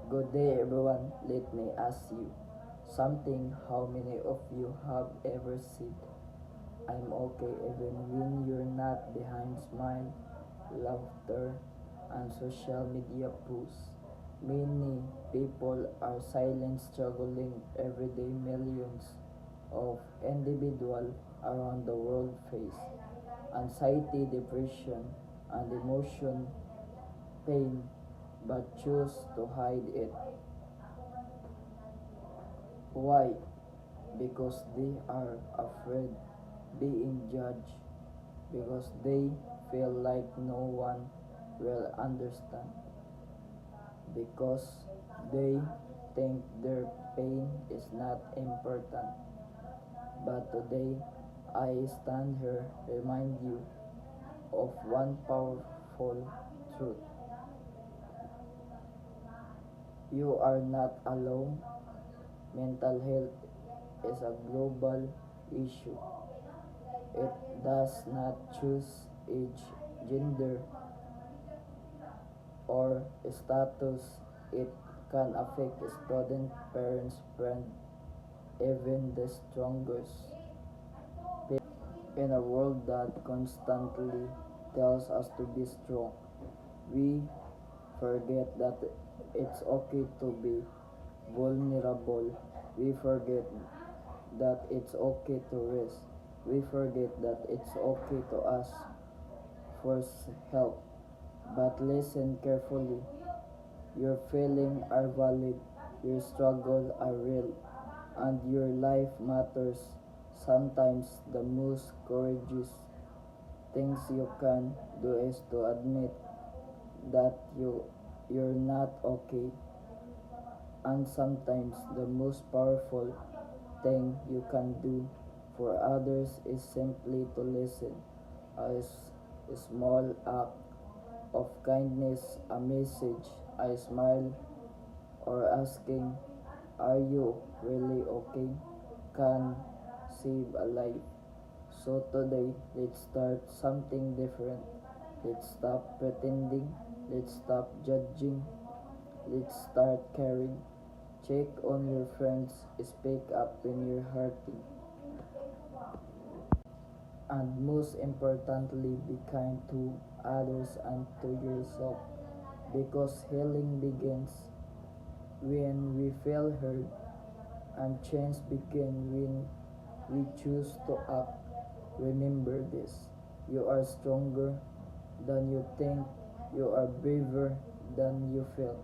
Good day everyone. Let me ask you something. How many of you have ever said, I'm okay even when you're not, behind smile, laughter, and social media posts? Many people are silent struggling everyday. Millions of individuals around the world face anxiety, depression, and emotion pain but choose to hide it. Why? Because they are afraid being judged, because they feel like no one will understand, because they think their pain is not important. But today, I stand here remind you of one powerful truth. You are not alone. Mental health is a global issue. It does not choose age, gender, or status. It can affect student, parents, friend, even the strongest. In a world that constantly tells us to be strong, we forget that it's okay to be vulnerable. We forget that it's okay to rest. We forget that it's okay to ask for help. But listen carefully. Your feelings are valid, your struggles are real, and your life matters. Sometimes the most courageous things you can do is to admit that you're not okay. And sometimes the most powerful thing you can do for others is simply to listen. A small act of kindness, a message, a smile, or asking, are you really okay? Can save a life. So today, let's start something different. Let's stop pretending. Let's stop judging. Let's start caring. Check on your friends. Speak up when you're hurting. And most importantly, be kind to others and to yourself. Because healing begins when we feel heard, and change begins when we choose to act. Remember this: you are stronger than you think, you are braver than you feel.